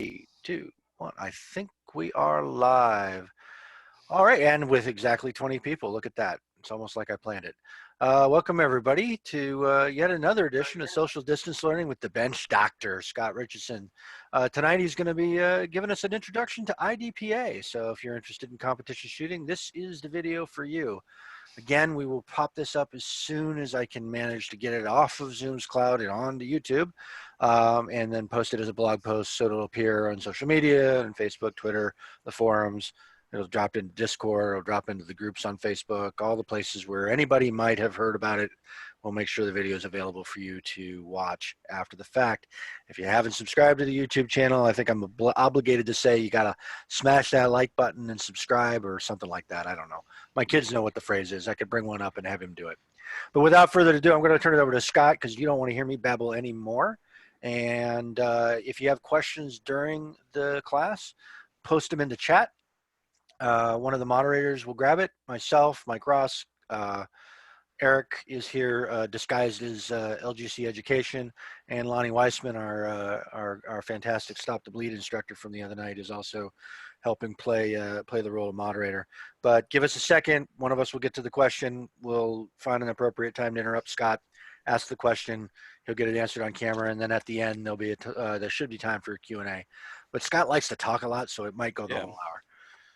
Three, two, one. I think we are live. All right, and with exactly 20 people. Look at that. It's almost like I planned it. Welcome, everybody, to yet another edition of Social Distance Learning with the Bench Doctor, Scott Richardson. Tonight, he's going to be giving us an introduction to IDPA. So if you're interested in competition shooting, this is the video for you. Again, we will pop this up as soon as I can manage to get it off of Zoom's cloud and onto YouTube, and then post it as a blog post so it'll appear on social media and Facebook, Twitter, the forums. It'll drop into Discord, it'll drop into the groups on Facebook, all the places where anybody might have heard about it. We'll make sure the video is available for you to watch after the fact. If you haven't subscribed to the YouTube channel, I think I'm obligated to say you got to smash that like button and subscribe or something like that. I don't know. My kids know what the phrase is. I could bring one up and have him do it. But without further ado, I'm going to turn it over to Scott because you don't want to hear me babble anymore. And if you have questions during the class, post them in the chat. One of the moderators will grab it. Myself, Mike Ross, Eric is here disguised as LGC Education, and Lonnie Weissman, our fantastic Stop the Bleed instructor from the other night, is also helping play the role of moderator. But give us a second. One of us will get to the question. We'll find an appropriate time to interrupt Scott, ask the question. He'll get it answered on camera, and then at the end there'll be there should be time for a Q&A. But Scott likes to talk a lot, so it might go the whole hour.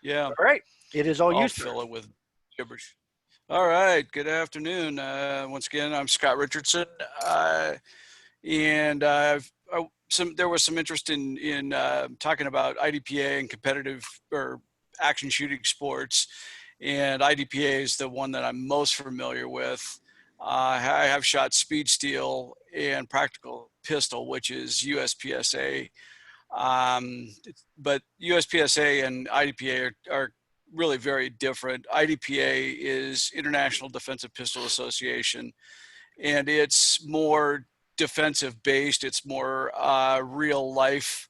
Yeah. All right. It is all I'll used. fill it with gibberish. All right. Good afternoon. Once again, I'm Scott Richardson, and there was some interest in talking about IDPA and competitive or action shooting sports, and IDPA is the one that I'm most familiar with. I have shot speed steel and practical pistol, which is USPSA. But USPSA and IDPA are really very different. IDPA is International Defensive Pistol Association, and it's more defensive based. It's more real life,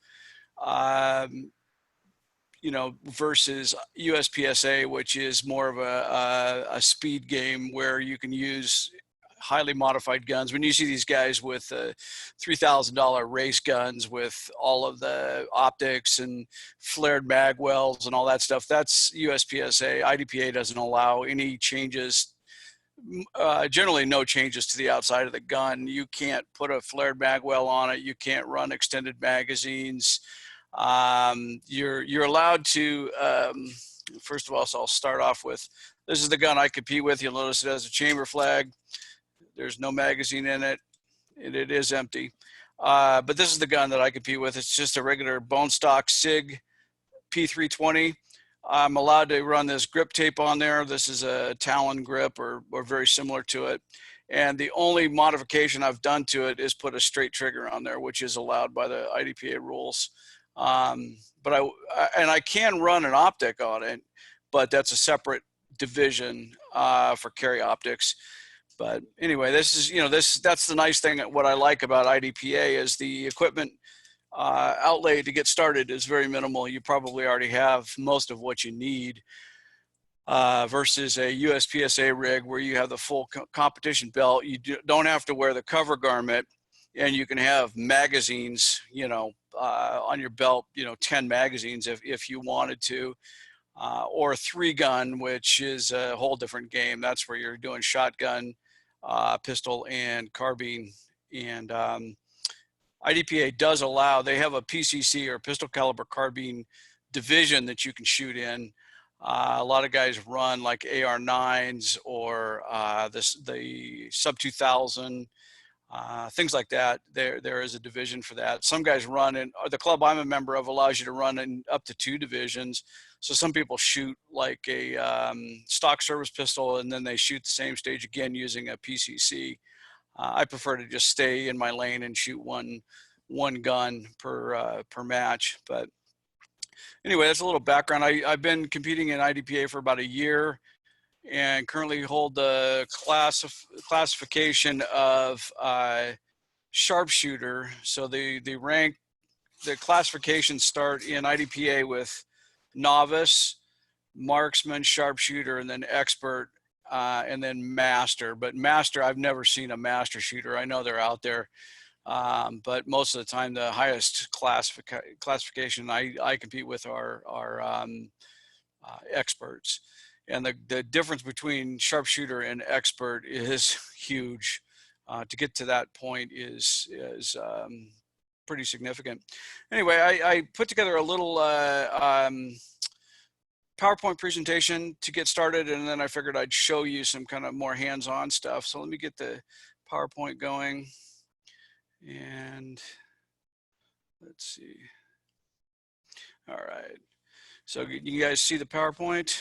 versus USPSA, which is more of a speed game where you can use highly modified guns. When you see these guys with $3,000 race guns with all of the optics and flared mag wells and all that stuff, that's USPSA. IDPA doesn't allow any changes, generally no changes to the outside of the gun. You can't put a flared mag well on it. You can't run extended magazines. You're allowed to, first of all, so I'll start off with, this is the gun I compete with. You'll notice it has a chamber flag. There's no magazine in it, and it is empty. But this is the gun that I compete with. It's just a regular bone stock SIG P320. I'm allowed to run this grip tape on there. This is a Talon grip or very similar to it. And the only modification I've done to it is put a straight trigger on there, which is allowed by the IDPA rules. But I can run an optic on it, but that's a separate division for carry optics. But anyway, this is, that's the nice thing. What I like about IDPA is the equipment outlay to get started is very minimal. You probably already have most of what you need versus a USPSA rig where you have the full competition belt. You don't have to wear the cover garment, and you can have magazines, on your belt, 10 magazines if you wanted to. Or a 3-gun, which is a whole different game. That's where you're doing shotgun, pistol, and carbine. And IDPA does allow, they have a PCC or pistol caliber carbine division that you can shoot in. A lot of guys run like AR9s or the sub 2000. Things like that. There is a division for that. Some guys run, and the club I'm a member of allows you to run in up to 2 divisions. So some people shoot like a stock service pistol, and then they shoot the same stage again using a PCC. I prefer to just stay in my lane and shoot one gun per match. But anyway, that's a little background. I've been competing in IDPA for about a year, and currently hold the classification of sharpshooter. So the classifications start in IDPA with novice, marksman, sharpshooter, and then expert, and then master. But master, I've never seen a master shooter. I know they're out there. But most of the time, the highest classification I compete with are experts. And the difference between sharpshooter and expert is huge. To get to that point is pretty significant. Anyway, I put together a little PowerPoint presentation to get started, and then I figured I'd show you some kind of more hands-on stuff. So let me get the PowerPoint going, and let's see. All right. So you guys see the PowerPoint?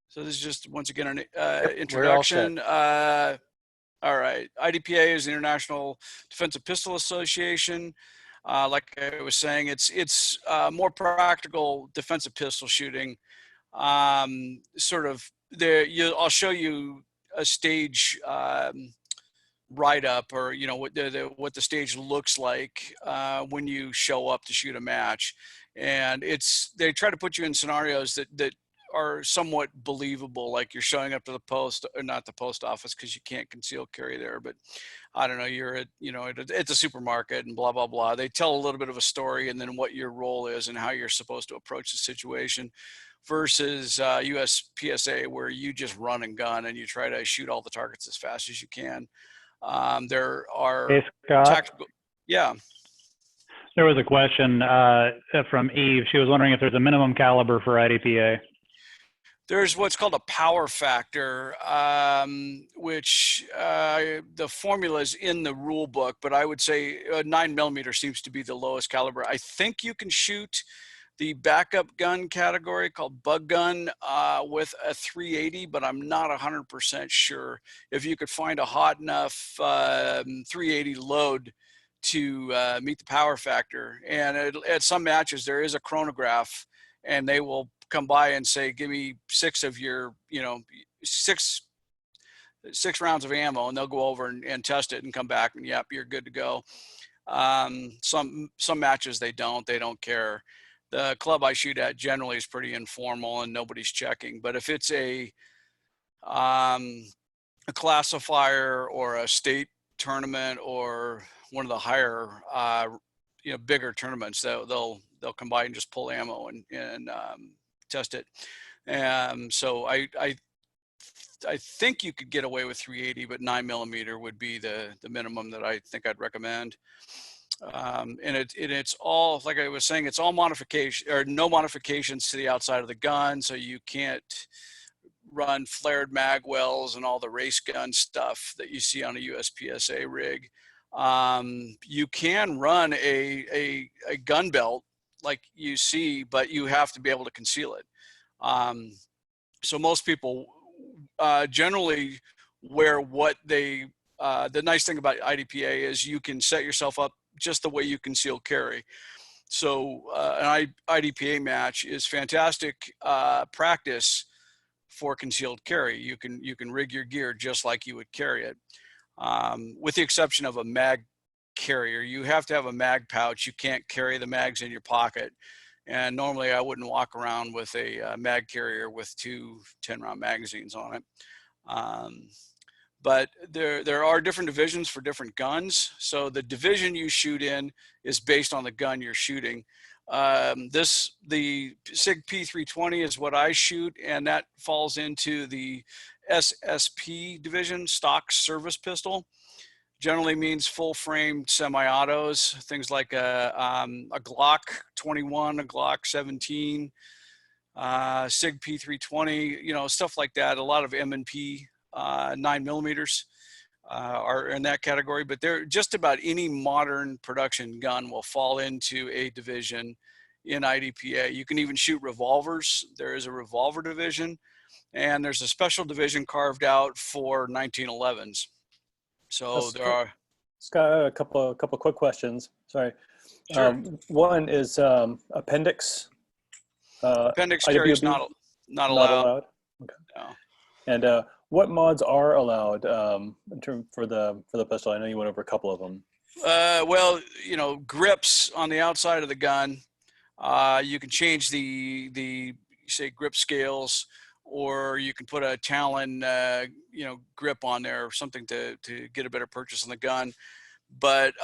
So this is just, once again, an introduction. All right. IDPA is the International Defensive Pistol Association. Like I was saying, it's more practical defensive pistol shooting. Sort of I'll show you a stage write-up, or what the stage looks like when you show up to shoot a match. And they try to put you in scenarios that are somewhat believable, like you're showing up to the post, or not the post office because you can't conceal carry there, but I don't know, you're at a supermarket and blah blah blah. They tell a little bit of a story, and then what your role is and how you're supposed to approach the situation, versus USPSA, where you just run and gun and you try to shoot all the targets as fast as you can. There are Hey, Scott. tactical. Yeah. There was a question from Eve. She was wondering if there's a minimum caliber for IDPA. There's what's called a power factor, which the formula is in the rule book, but I would say 9mm seems to be the lowest caliber. I think you can shoot the backup gun category called bug gun with a 380, but I'm not 100% sure if you could find a hot enough 380 load to meet the power factor. And at some matches, there is a chronograph, and they will come by and say, give me 6 of your, 6 rounds of ammo, and they'll go over and test it and come back and, yep, you're good to go. Some matches they don't care. The club I shoot at generally is pretty informal and nobody's checking. But if it's a classifier or a state tournament or one of the higher, bigger tournaments, they'll come by and just pull ammo and test it. So I think you could get away with 380, but 9mm would be the minimum that I think I'd recommend. And it's all, like I was saying, it's all modification, or no modifications to the outside of the gun. So you can't run flared mag wells and all the race gun stuff that you see on a USPSA rig. You can run a gun belt like you see, but you have to be able to conceal it. So most people generally wear what they, the nice thing about IDPA is you can set yourself up just the way you conceal carry. So an IDPA match is fantastic practice for concealed carry. You can rig your gear just like you would carry it, with the exception of a mag carrier. You have to have a mag pouch. You can't carry the mags in your pocket. And normally I wouldn't walk around with a mag carrier with 2 10-round magazines on it. But there are different divisions for different guns. So the division you shoot in is based on the gun you're shooting. The SIG P320 is what I shoot, and that falls into the SSP division, stock service pistol. Generally means full frame semi-autos, things like a Glock 21, a Glock 17, SIG P320, stuff like that. A lot of M&P 9mm are in that category, but they're just about any modern production gun will fall into a division in IDPA. You can even shoot revolvers. There is a revolver division, and there's a special division carved out for 1911s. So there are. Scott, a couple quick questions. Sorry. Sure. One is appendix. Appendix carry is not allowed. Okay. No. And what mods are allowed for the pistol? I know you went over a couple of them. Well, grips on the outside of the gun. You can change the say grip scales, or you can put a Talon, grip on there or something to get a better purchase on the gun. But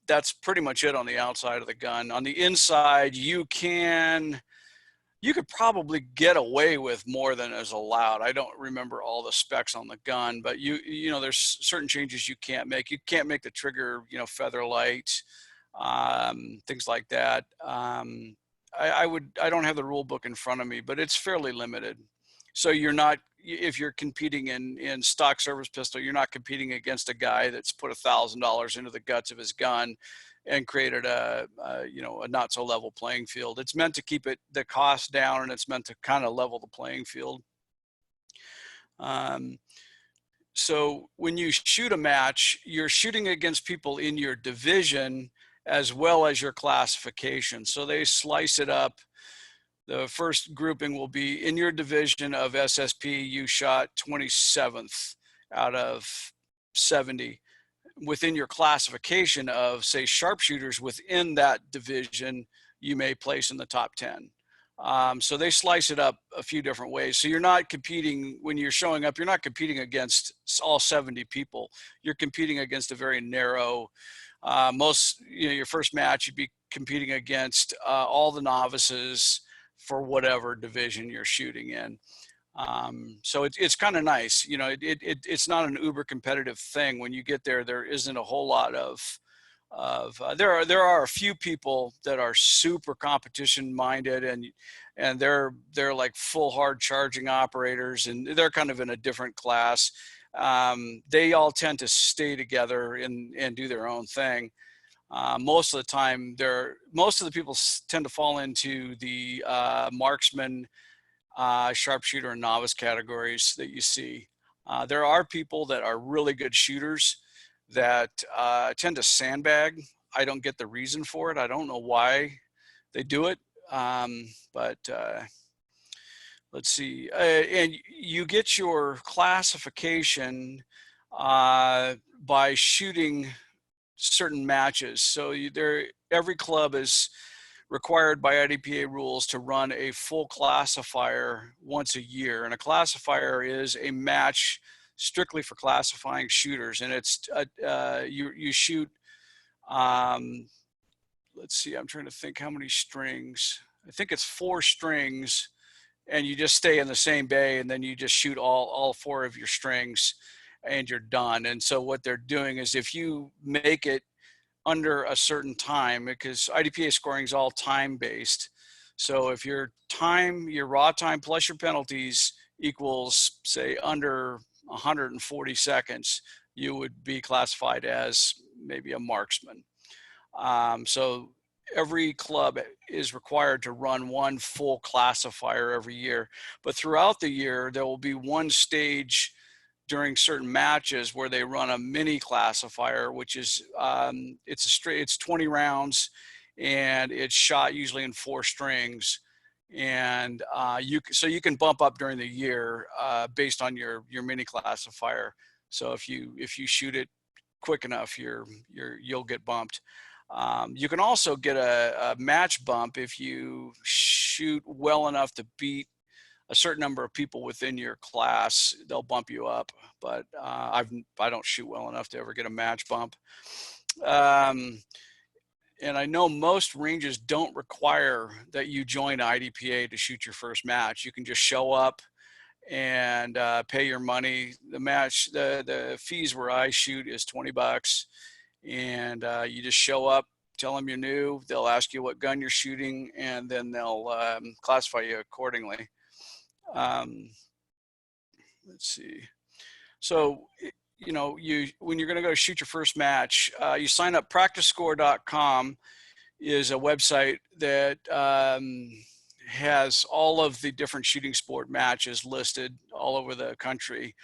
that's pretty much it on the outside of the gun. On the inside, you could probably get away with more than is allowed. I don't remember all the specs on the gun, but there's certain changes you can't make. You can't make the trigger, feather light, things like that. I don't have the rule book in front of me, but it's fairly limited. So if you're competing in stock service pistol, you're not competing against a guy that's put $1,000 into the guts of his gun and created a not so level playing field. It's meant to keep the cost down, and it's meant to kind of level the playing field. So when you shoot a match, you're shooting against people in your division as well as your classification. So they slice it up. The first grouping will be in your division of SSP, you shot 27th out of 70. Within your classification of, say, sharpshooters within that division, you may place in the top 10. So they slice it up a few different ways. So you're not competing, when you're showing up, you're not competing against all 70 people. You're competing against a very narrow, your first match, you'd be competing against all the novices for whatever division you're shooting in. So it's kind of nice, it's not an uber competitive thing. When you get there, there isn't a whole lot there are a few people that are super competition minded, and they're like full hard charging operators, and they're kind of in a different class. They all tend to stay together and do their own thing. Most of the time, most of the people tend to fall into the marksman, sharpshooter, and novice categories that you see. There are people that are really good shooters that tend to sandbag. I don't get the reason for it. I don't know why they do it, but let's see. And you get your classification by shooting certain matches. So every club is required by IDPA rules to run a full classifier once a year. And a classifier is a match strictly for classifying shooters. And it's, you shoot, let's see, I'm trying to think how many strings. I think it's 4 strings, and you just stay in the same bay, and then you just shoot all 4 of your strings and you're done. And so what they're doing is, if you make it under a certain time, because IDPA scoring is all time based. So if your raw time plus your penalties equals, say, under 140 seconds, you would be classified as maybe a marksman. So every club is required to run one full classifier every year, but throughout the year, there will be one stage during certain matches where they run a mini classifier, which is it's 20 rounds, and it's shot usually in 4 strings, and so you can bump up during the year based on your mini classifier. So if you shoot it quick enough, you'll get bumped. You can also get a match bump if you shoot well enough to beat a certain number of people within your class. They'll bump you up, but I don't shoot well enough to ever get a match bump. And I know most ranges don't require that you join IDPA to shoot your first match. You can just show up and pay your money. The fees where I shoot is $20, and you just show up, tell them you're new. They'll ask you what gun you're shooting, and then they'll classify you accordingly. Let's see. So, when you're going to go shoot your first match, you sign up. PracticeScore.com is a website that has all of the different shooting sport matches listed all over the country.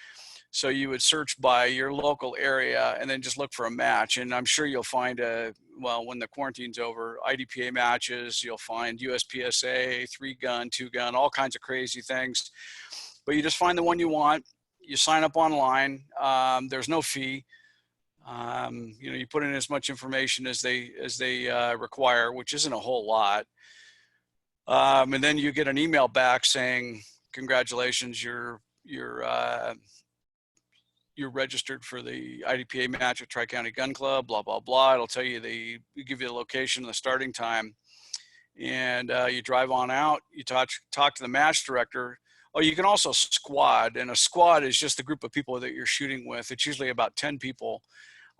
So you would search by your local area and then just look for a match. And I'm sure you'll find when the quarantine's over, IDPA matches, you'll find USPSA, 3-gun, 2-gun, all kinds of crazy things. But you just find the one you want. You sign up online. There's no fee. You put in as much information as they require, which isn't a whole lot. And then you get an email back saying, congratulations, you're registered for the IDPA match at Tri-County Gun Club, blah, blah, blah. It'll tell you you give you the location and the starting time. And you drive on out, you talk to the match director. Oh, you can also squad, and a squad is just a group of people that you're shooting with. It's usually about 10 people.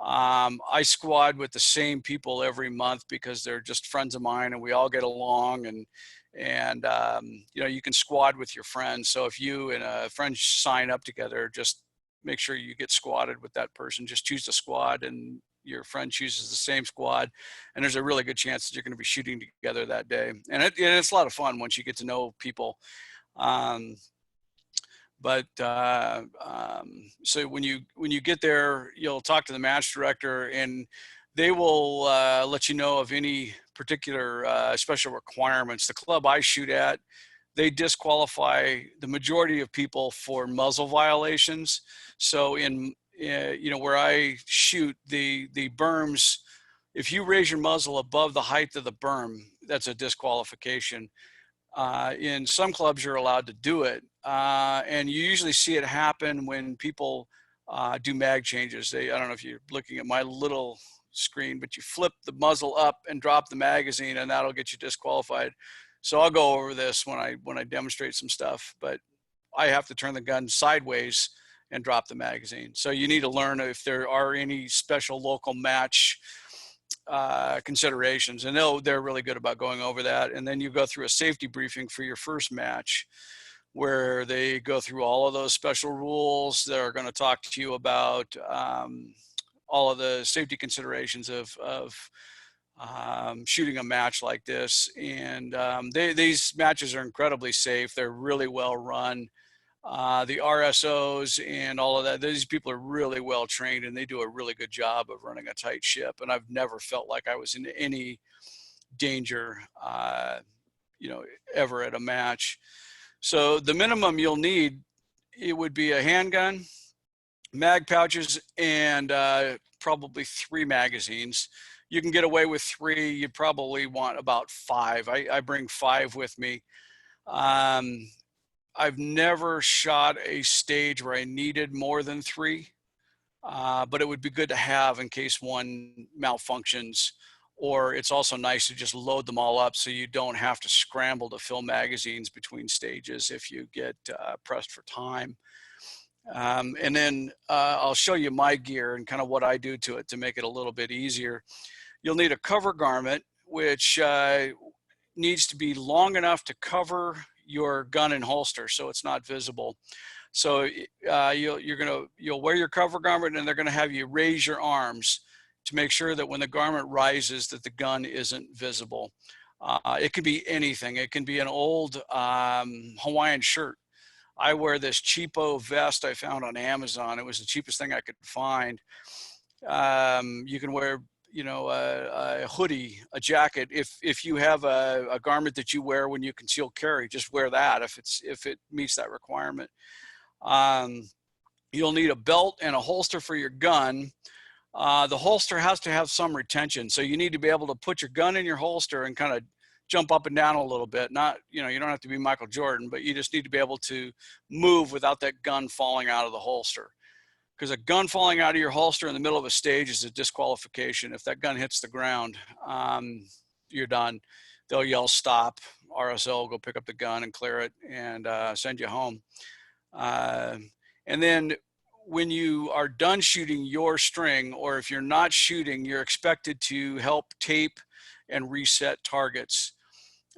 I squad with the same people every month because they're just friends of mine and we all get along, and you know, you can squad with your friends. So if you and a friend sign up together, just make sure you get squadded with that person. Just choose the squad and your friend chooses the same squad, and there's a really good chance that you're going to be shooting together that day. And it's a lot of fun once you get to know people. So when you get there, you'll talk to the match director, and they will let you know of any particular special requirements. The club I shoot at, they disqualify the majority of people for muzzle violations. So you know, where I shoot, the berms, if you raise your muzzle above the height of the berm, that's a disqualification. In some clubs, you're allowed to do it. And you usually see it happen when people do mag changes. I don't know if you're looking at my little screen, but you flip the muzzle up and drop the magazine, and that'll get you disqualified. So I'll go over this when I demonstrate some stuff, but I have to turn the gun sideways and drop the magazine. So you need to learn if there are any special local match considerations, and they're really good about going over that. And then you go through a safety briefing for your first match, where they go through all of those special rules. They're going to talk to you about all of the safety considerations of shooting a match like this. And these matches are incredibly safe. They're really well run. The RSOs and all of that, these people are really well trained, and they do a really good job of running a tight ship. And I've never felt like I was in any danger, you know, ever at a match. So the minimum you'll need, it would be a handgun, mag pouches, and probably 3 magazines. You can get away with 3. You'd probably want about 5. I bring 5 with me. I've never shot a stage where I needed more than 3, but it would be good to have in case one malfunctions. Or it's also nice to just load them all up so you don't have to scramble to fill magazines between stages if you get pressed for time. And then I'll show you my gear and kind of what I do to it to make it a little bit easier. You'll need a cover garment, which needs to be long enough to cover your gun and holster so it's not visible. So you'll wear your cover garment, and they're going to have you raise your arms to make sure that when the garment rises that the gun isn't visible. It could be anything. It can be an old Hawaiian shirt. I wear this cheapo vest I found on Amazon. It was the cheapest thing I could find. You can wear, you know, a hoodie, a jacket. If you have a garment that you wear when you conceal carry, just wear that if it meets that requirement. You'll need a belt and a holster for your gun. The holster has to have some retention. So you need to be able to put your gun in your holster and kind of jump up and down a little bit. Not, you know, you don't have to be Michael Jordan, but you just need to be able to move without that gun falling out of the holster. Because a gun falling out of your holster in the middle of a stage is a disqualification. If that gun hits the ground, you're done. They'll yell stop. RSO will go pick up the gun and clear it and send you home. And then when you are done shooting your string, or if you're not shooting, you're expected to help tape and reset targets.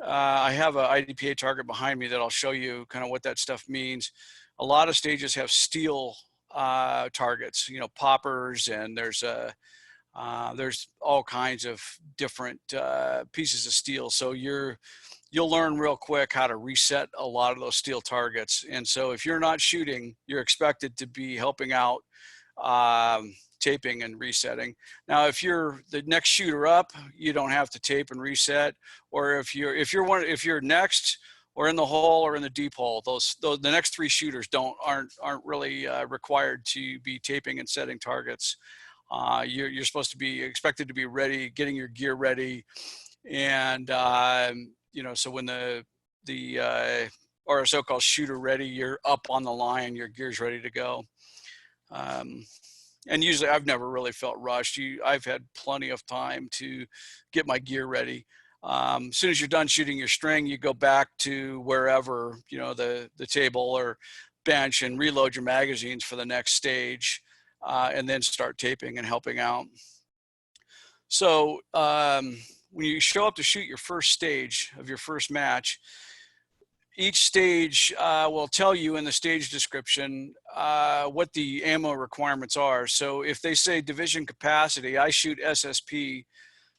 I have an IDPA target behind me that I'll show you kind of what that stuff means. A lot of stages have steel targets, you know, poppers, and there's all kinds of different pieces of steel. So you'll learn real quick how to reset a lot of those steel targets. And so if you're not shooting, you're expected to be helping out taping and resetting. Now, if you're the next shooter up, you don't have to tape and reset. Or if you're next or in the hole or in the deep hole, the next 3 shooters aren't really required to be taping and setting targets. You're supposed to be expected to be ready, getting your gear ready, and you know, so when the or a so-called shooter ready. You're up on the line, your gear's ready to go. And usually I've never really felt rushed. I've had plenty of time to get my gear ready. As soon as you're done shooting your string, you go back to wherever, the table or bench, and reload your magazines for the next stage, and then start taping and helping out. So when you show up to shoot your first stage of your first match, each stage will tell you in the stage description what the ammo requirements are. So if they say division capacity, I shoot SSP,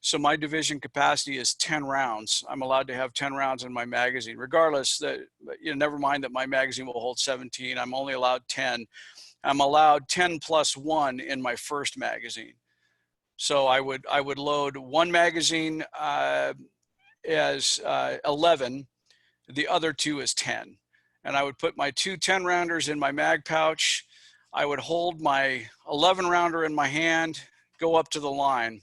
so my division capacity is 10 rounds. I'm allowed to have 10 rounds in my magazine, regardless that, never mind that my magazine will hold 17. I'm only allowed 10. I'm allowed 10 plus 1 in my first magazine. So I would load one magazine as 11. The other 2 is 10. And I would put my 2 10-rounders in my mag pouch. I would hold my 11-rounder in my hand, go up to the line.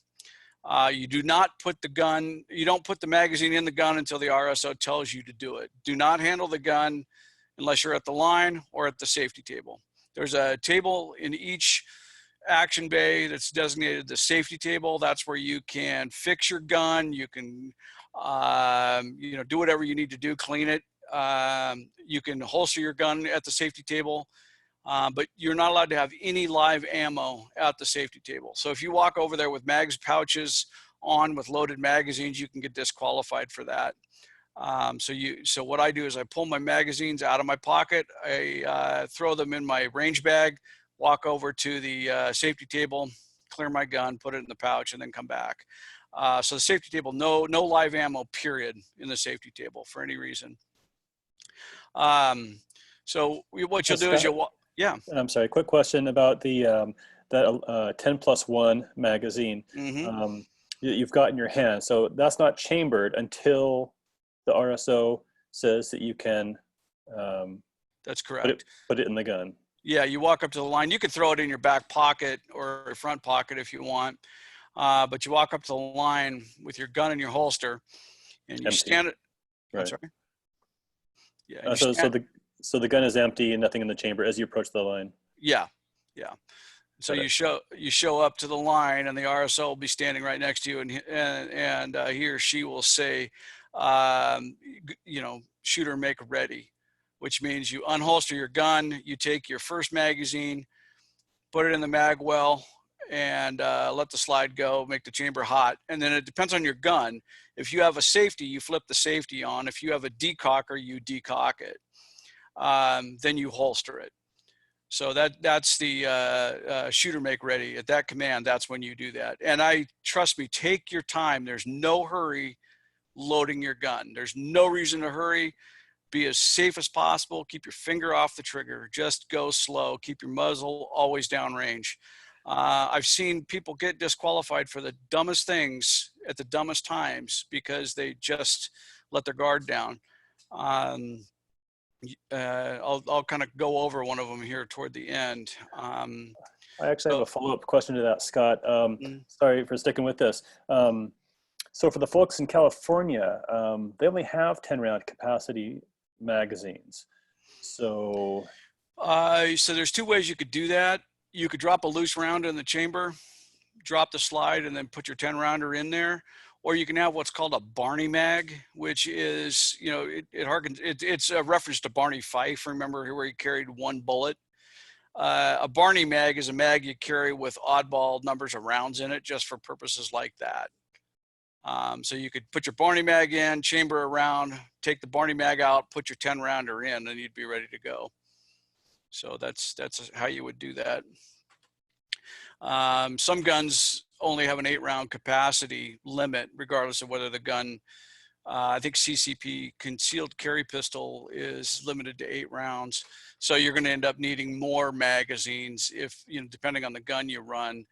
You do not put you don't put the magazine in the gun until the RSO tells you to do it. Do not handle the gun unless you're at the line or at the safety table. There's a table in each action bay that's designated the safety table. That's where you can fix your gun. You can do whatever you need to do, clean it. You can holster your gun at the safety table, but you're not allowed to have any live ammo at the safety table. So if you walk over there with mags pouches on with loaded magazines, you can get disqualified for that. So what I do is I pull my magazines out of my pocket, I throw them in my range bag, walk over to the safety table, clear my gun, put it in the pouch, and then come back. So the safety table, no live ammo, period, in the safety table for any reason. So what you'll do is yeah. I'm sorry, quick question about the that 10 plus 1 magazine. Mm-hmm. You've got in your hand. So that's not chambered until the RSO says that you can that's correct. Put it in the gun. Yeah, you walk up to the line. You can throw it in your back pocket or your front pocket if you want. But you walk up to the line with your gun in your holster, and you Empty. stand it. Right. I'm sorry. Yeah. So the gun is empty and nothing in the chamber as you approach the line. Yeah. So you show up to the line, and the RSO will be standing right next to you, and he or she will say, shooter make ready, which means you unholster your gun, you take your first magazine, put it in the mag well, and let the slide go, make the chamber hot. And then it depends on your gun. If you have a safety, you flip the safety on. If you have a decocker, you decock it. Then you holster it. So that's the shooter make ready. At that command, that's when you do that. And trust me, take your time. There's no hurry loading your gun. There's no reason to hurry. Be as safe as possible. Keep your finger off the trigger. Just go slow. Keep your muzzle always downrange. I've seen people get disqualified for the dumbest things at the dumbest times because they just let their guard down. I'll kind of go over one of them here toward the end. I actually have a follow-up question to that, Scott. Sorry for sticking with this. So for the folks in California, they only have 10-round capacity magazines. So there's 2 ways you could do that. You could drop a loose round in the chamber, drop the slide, and then put your 10-rounder in there. Or you can have what's called a Barney mag, which is, it's a reference to Barney Fife. Remember where he carried 1 bullet? A Barney mag is a mag you carry with oddball numbers of rounds in it just for purposes like that. So you could put your Barney mag in, chamber a round, take the Barney mag out, put your 10-rounder in, and you'd be ready to go. So that's how you would do that. Some guns only have an 8-round capacity limit, regardless of whether the gun, I think CCP, concealed carry pistol, is limited to 8 rounds. So you're going to end up needing more magazines if, depending on the gun you run.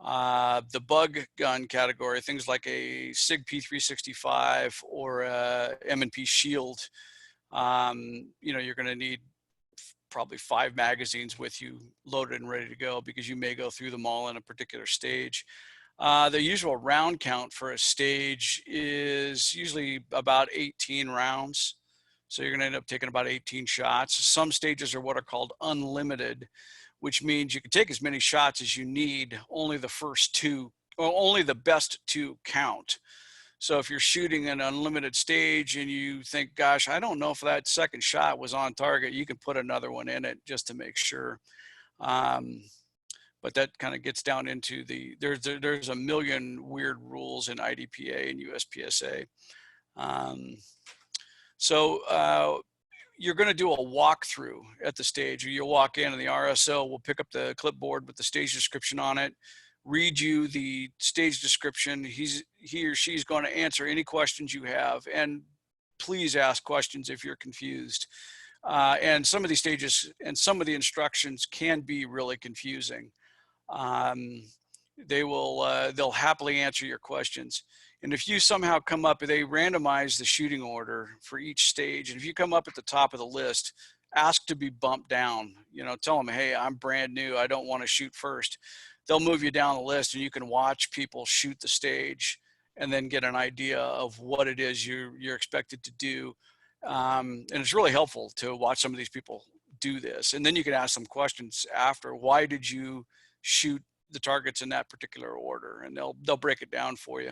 The bug gun category, things like a SIG P365 or a M&P Shield, you're going to need probably 5 magazines with you loaded and ready to go because you may go through them all in a particular stage. The usual round count for a stage is usually about 18 rounds. So you're going to end up taking about 18 shots. Some stages are what are called unlimited, which means you can take as many shots as you need. Only the first two, or only the best two count. So if you're shooting an unlimited stage and you think, gosh, I don't know if that second shot was on target, you can put another one in it just to make sure. But that kind of gets down into there's a million weird rules in IDPA and USPSA. You're going to do a walkthrough at the stage. You'll walk in and the RSO will pick up the clipboard with the stage description on it, read you the stage description. He or she's going to answer any questions you have, and please ask questions if you're confused. And some of these stages and some of the instructions can be really confusing. They'll happily answer your questions. And if you somehow come up, they randomize the shooting order for each stage. And if you come up at the top of the list, ask to be bumped down. Tell them, hey, I'm brand new. I don't want to shoot first. They'll move you down the list and you can watch people shoot the stage and then get an idea of what it is you're expected to do. And it's really helpful to watch some of these people do this. And then you can ask them questions after. Why did you shoot the targets in that particular order? And they'll break it down for you.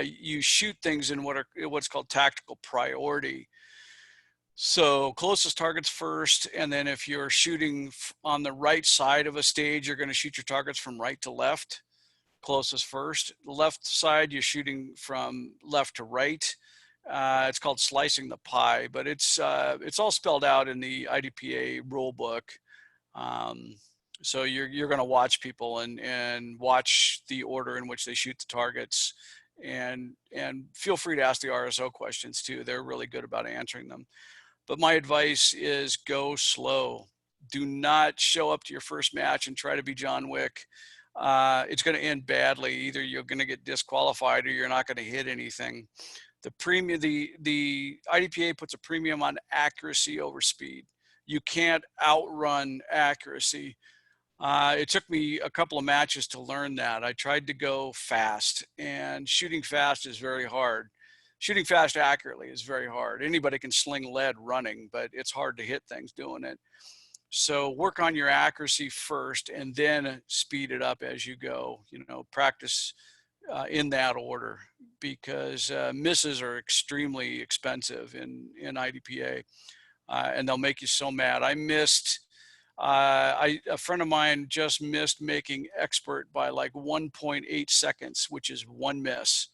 You shoot things in what's called tactical priority. So closest targets first, and then if you're shooting on the right side of a stage, you're going to shoot your targets from right to left. Closest first. Left side, you're shooting from left to right. It's called slicing the pie, but it's all spelled out in the IDPA rule book. So you're going to watch people and watch the order in which they shoot the targets, and feel free to ask the RSO questions too. They're really good about answering them. But my advice is go slow. Do not show up to your first match and try to be John Wick. It's going to end badly. Either you're going to get disqualified or you're not going to hit anything. The IDPA puts a premium on accuracy over speed. You can't outrun accuracy. It took me a couple of matches to learn that. I tried to go fast, and shooting fast is very hard. Shooting fast accurately is very hard. Anybody can sling lead running, but it's hard to hit things doing it. So work on your accuracy first and then speed it up as you go. Practice in that order, because misses are extremely expensive in IDPA, and they'll make you so mad. A friend of mine just missed making expert by like 1.8 seconds, which is one miss.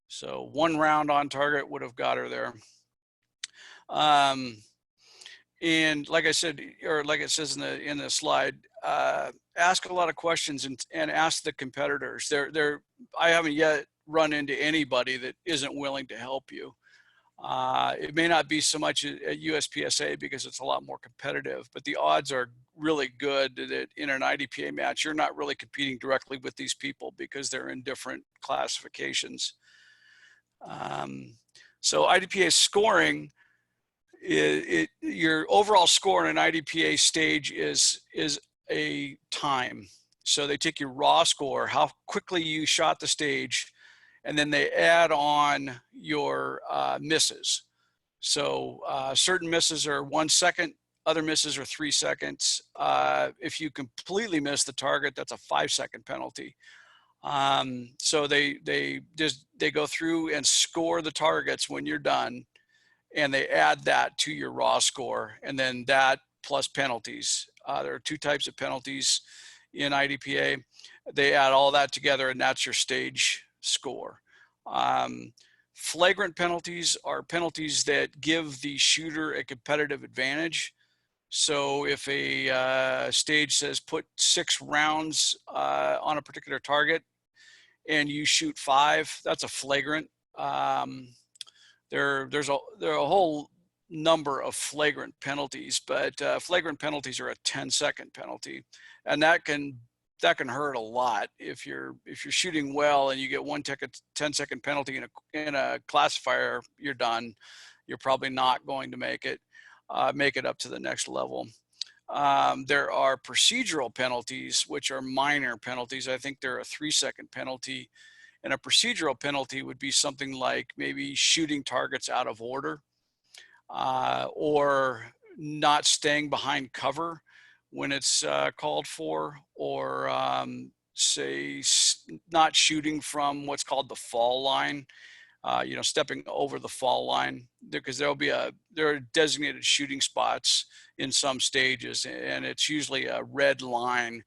So one round on target would have got her there. And like I said, or like it says in the slide, ask a lot of questions and ask the competitors. I haven't yet run into anybody that isn't willing to help you. It may not be so much at USPSA because it's a lot more competitive, but the odds are really good that in an IDPA match, you're not really competing directly with these people because they're in different classifications. So IDPA scoring, your overall score in an IDPA stage is a time. So they take your raw score, how quickly you shot the stage, and then they add on your misses. So certain misses are 1 second, other misses are 3 seconds. If you completely miss the target, that's a 5-second penalty. So they go through and score the targets when you're done, and they add that to your raw score, and then that plus penalties. There are 2 types of penalties in IDPA. They add all that together, and that's your stage score. Flagrant penalties are penalties that give the shooter a competitive advantage. So if a stage says put 6 rounds on a particular target and you shoot 5, that's a flagrant. There are a whole number of flagrant penalties, but flagrant penalties are a 10-second penalty, and that can hurt a lot. If you're shooting well and you get 1 10-second penalty in a classifier, you're done. You're probably not going to make it up to the next level. There are procedural penalties, which are minor penalties. I think they're a 3-second penalty. And a procedural penalty would be something like maybe shooting targets out of order. or not staying behind cover when it's called for, or say not shooting from what's called the fall line, stepping over the fall line, because there are designated shooting spots in some stages, and it's usually a red line.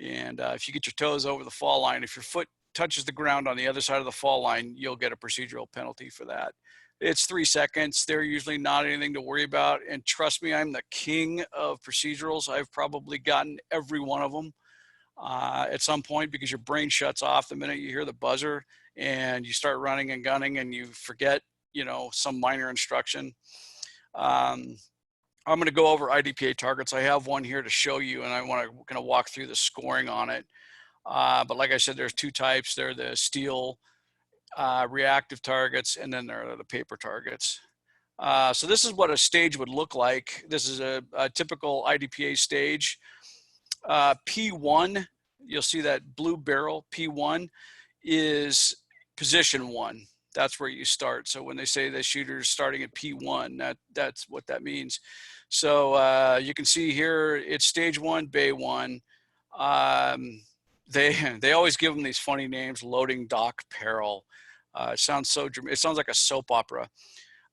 And if you get your toes over the fall line, if your foot touches the ground on the other side of the fall line, you'll get a procedural penalty for that. It's 3 seconds. They're usually not anything to worry about. And trust me, I'm the king of procedurals. I've probably gotten every one of them at some point, because your brain shuts off the minute you hear the buzzer and you start running and gunning and you forget, some minor instruction. I'm going to go over IDPA targets. I have one here to show you, and I want to kind of walk through the scoring on it. But like I said, there's two types. There are the steel reactive targets, and then there are the paper targets. So this is what a stage would look like. This is a typical IDPA stage. P1, you'll see that blue barrel. P1 is position 1. That's where you start. So when they say the shooter's starting at P1, that's what that means. So you can see here, it's stage 1, bay 1. They always give them these funny names: loading dock peril. It sounds like a soap opera.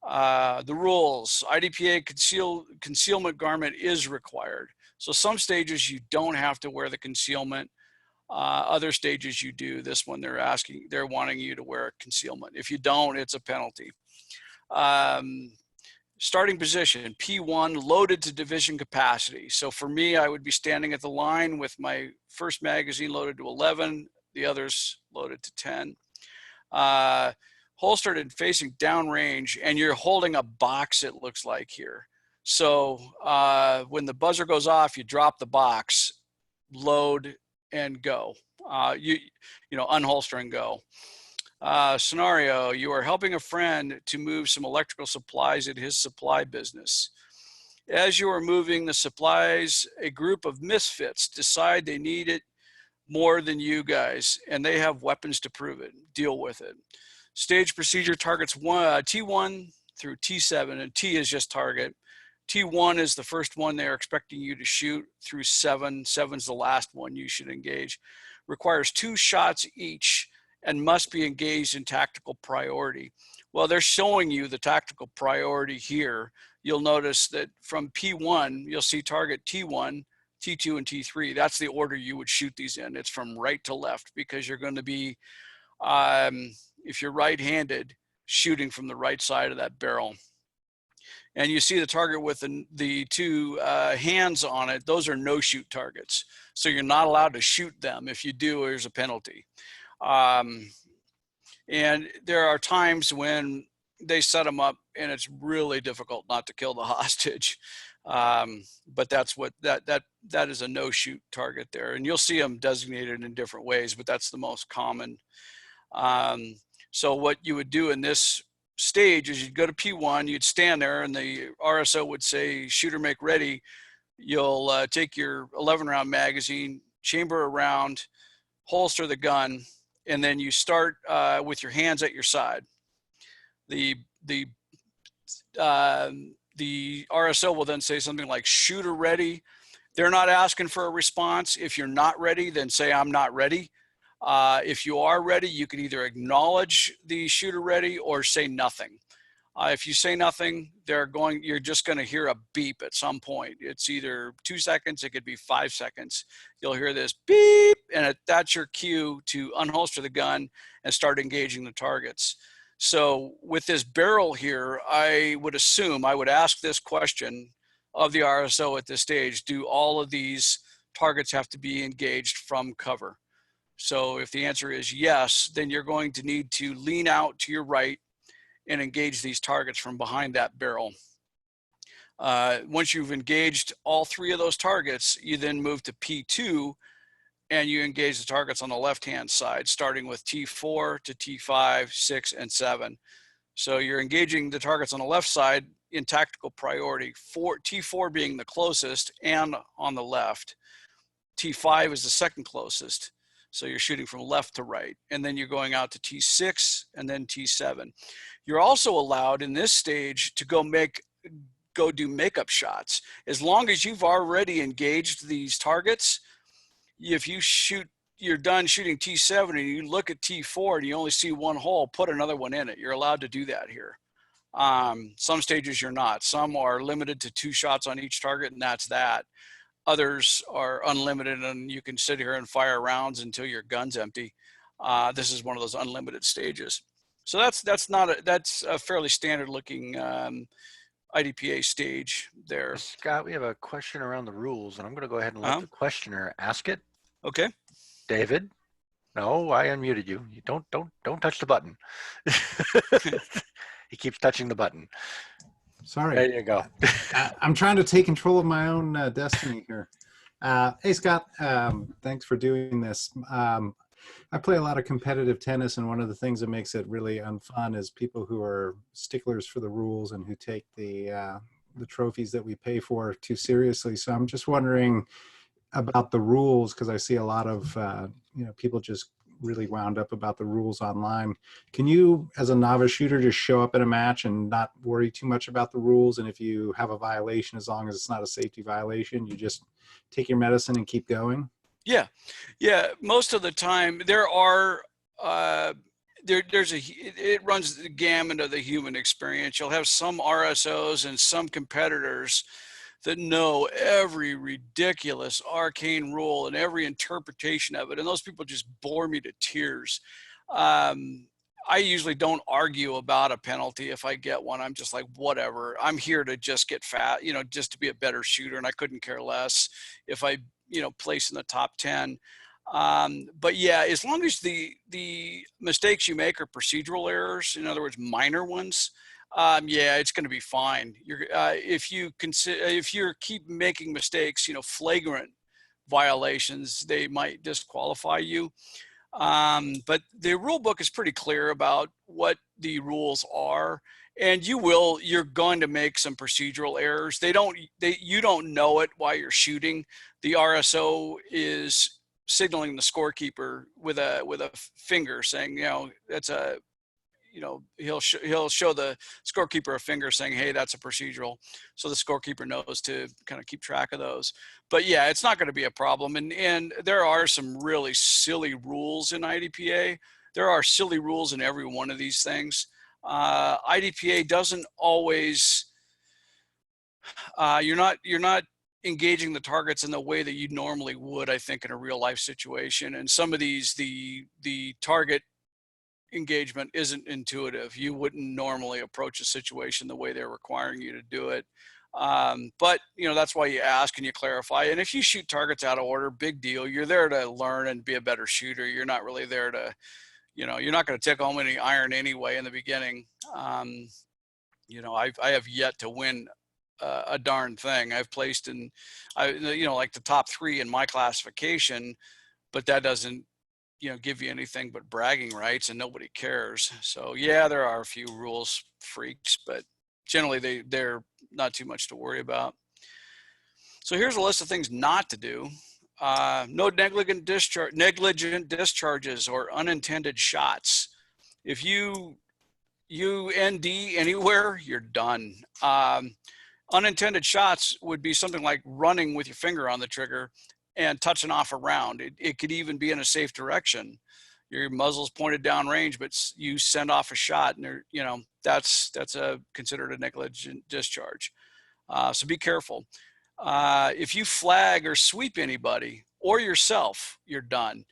The rules: IDPA concealment garment is required. So some stages you don't have to wear the concealment. Other stages you do. This one they're wanting you to wear concealment. If you don't, it's a penalty. Starting position, P1, loaded to division capacity. So for me, I would be standing at the line with my first magazine loaded to 11, the others loaded to 10. Holstered and facing downrange, and you're holding a box, it looks like here. So when the buzzer goes off, you drop the box, load, and go. Unholster and go. Scenario: you are helping a friend to move some electrical supplies at his supply business. As you are moving the supplies, a group of misfits decide they need it more than you guys, and they have weapons to prove it. Deal with it. Stage procedure targets T1 through T7, and T is just target. T1 is the first one they're expecting you to shoot through 7. 7's the last one you should engage. Requires 2 shots each and must be engaged in tactical priority. Well, they're showing you the tactical priority here. You'll notice that from P1, you'll see target T1, T2, and T3. That's the order you would shoot these in. It's from right to left, because you're going to be, if you're right-handed, shooting from the right side of that barrel. And you see the target with the 2 hands on it. Those are no-shoot targets. So you're not allowed to shoot them. If you do, there's a penalty. And there are times when they set them up and it's really difficult not to kill the hostage. But that's what that is a no-shoot target there. And you'll see them designated in different ways, but that's the most common. So what you would do in this stage is you'd go to P1, you'd stand there, and the RSO would say, shooter make ready. You'll take your 11-round magazine, chamber a round, holster the gun, and then you start with your hands at your side. The RSO will then say something like shooter ready. They're not asking for a response. If you're not ready, then say I'm not ready. If you are ready, you can either acknowledge the shooter ready or say nothing. If you say nothing, you're just going to hear a beep at some point. It's either 2 seconds, it could be 5 seconds. You'll hear this beep, and that's your cue to unholster the gun and start engaging the targets. So with this barrel here, I would ask this question of the RSO at this stage: do all of these targets have to be engaged from cover? So if the answer is yes, then you're going to need to lean out to your right and engage these targets from behind that barrel. Once you've engaged all 3 of those targets, you then move to P2 and you engage the targets on the left-hand side, starting with T4 to T5, 6, and 7. So you're engaging the targets on the left side in tactical priority, T4 being the closest and on the left. T5 is the second closest. So you're shooting from left to right, and then you're going out to T6 and then T7. You're also allowed in this stage to go do makeup shots. As long as you've already engaged these targets, if you're done shooting T7 and you look at T4 and you only see one hole, put another one in it. You're allowed to do that here. Some stages you're not. Some are limited to 2 shots on each target, and that's that. Others are unlimited, and you can sit here and fire rounds until your gun's empty. This is one of those unlimited stages. So that's a fairly standard looking IDPA stage there. Scott, we have a question around the rules, and I'm going to go ahead and let the questioner ask it. Okay. David? No, I unmuted you. You don't touch the button. He keeps touching the button. Sorry. There you go. I'm trying to take control of my own destiny here. Hey, Scott, thanks for doing this. I play a lot of competitive tennis, and one of the things that makes it really unfun is people who are sticklers for the rules and who take the trophies that we pay for too seriously. So I'm just wondering about the rules, because I see a lot of people just really wound up about the rules online. Can you, as a novice shooter, just show up in a match and not worry too much about the rules? And if you have a violation, as long as it's not a safety violation, you just take your medicine and keep going? Yeah. Most of the time there are, it runs the gamut of the human experience. You'll have some RSOs and some competitors that know every ridiculous arcane rule and every interpretation of it. And those people just bore me to tears. I usually don't argue about a penalty. If I get one, I'm just like, whatever. I'm here to just get fat, just to be a better shooter. And I couldn't care less if I, place in the top 10. But yeah, as long as the mistakes you make are procedural errors, in other words, minor ones, yeah, it's going to be fine. If you keep making mistakes, flagrant violations, they might disqualify you. But the rule book is pretty clear about what the rules are, and you're going to make some procedural errors. You don't know it while you're shooting. The RSO is signaling the scorekeeper with a finger saying, that's a, he'll show the scorekeeper a finger saying, hey, that's a procedural. So the scorekeeper knows to kind of keep track of those. But yeah, it's not going to be a problem. And there are some really silly rules in IDPA. There are silly rules in every one of these things. IDPA doesn't always, you're not engaging the targets in the way that you normally would, I think, in a real life situation. And some of these, the target engagement isn't intuitive. You wouldn't normally approach a situation the way they're requiring you to do it. But that's why you ask and you clarify. And if you shoot targets out of order, big deal. You're there to learn and be a better shooter. You're not really there to, you're not going to take home any iron anyway in the beginning. I have yet to win a darn thing. I've placed in, like the top 3 in my classification, but that doesn't, give you anything but bragging rights, and nobody cares. So yeah, there are a few rules freaks, but generally they're not too much to worry about. So here's a list of things not to do. No negligent discharges or unintended shots. If you ND anywhere, you're done. Unintended shots would be something like running with your finger on the trigger and touching off a round. It could even be in a safe direction. Your muzzle's pointed down range, but you send off a shot, and that's considered a negligent discharge. So be careful. If you flag or sweep anybody or yourself, you're done.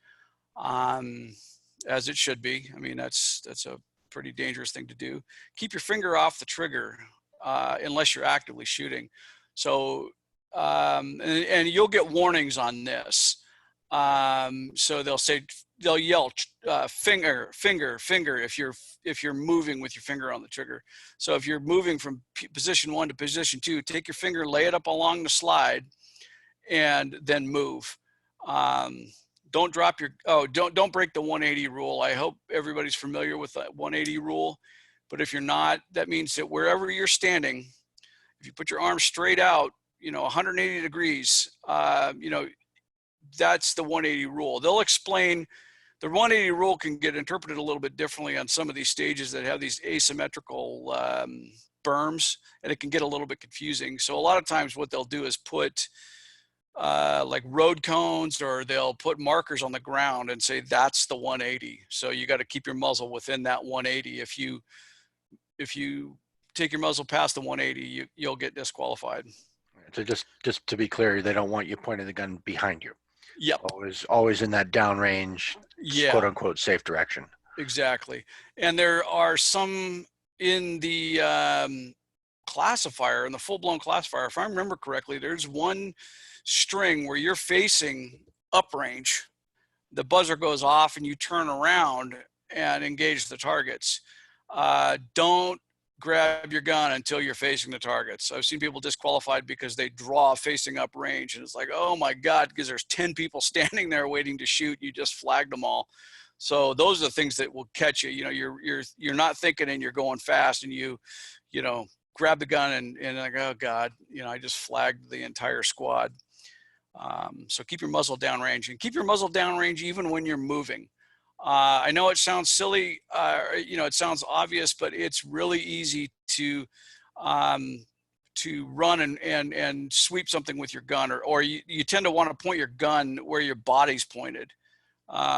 As it should be. I mean, that's a pretty dangerous thing to do. Keep your finger off the trigger unless you're actively shooting. So and you'll get warnings on this. So they'll yell finger if you're moving with your finger on the trigger. So if you're moving from position 1 to position 2, take your finger, lay it up along the slide, and then move. Don't drop your, don't break the 180 rule. I hope everybody's familiar with that 180 rule, but if you're not, that means that wherever you're standing, if you put your arm straight out, 180 degrees, that's the 180 rule. They'll explain the 180 rule can get interpreted a little bit differently on some of these stages that have these asymmetrical berms, and it can get a little bit confusing. So a lot of times what they'll do is put like road cones, or they'll put markers on the ground and say that's the 180. So you got to keep your muzzle within that 180. If you take your muzzle past the 180, you'll get disqualified. So just to be clear, they don't want you pointing the gun behind you. Yep. Always in that downrange, Yeah. quote unquote, safe direction. Exactly. And there are some in the classifier, in the full-blown classifier, if I remember correctly, there's one string where you're facing uprange, the buzzer goes off and you turn around and engage the targets. Don't grab your gun until you're facing the targets. I've seen people disqualified because they draw facing up range, and it's like, oh my God, because there's 10 people standing there waiting to shoot. You just flagged them all. So those are the things that will catch you. You know, you're not thinking and you're going fast, and you know, grab the gun and like, oh God, you know, I just flagged the entire squad. So keep your muzzle downrange, and keep your muzzle downrange even when you're moving. I know it sounds silly, you know, it sounds obvious, but it's really easy to run and sweep something with your gun, or you tend to want to point your gun where your body's pointed.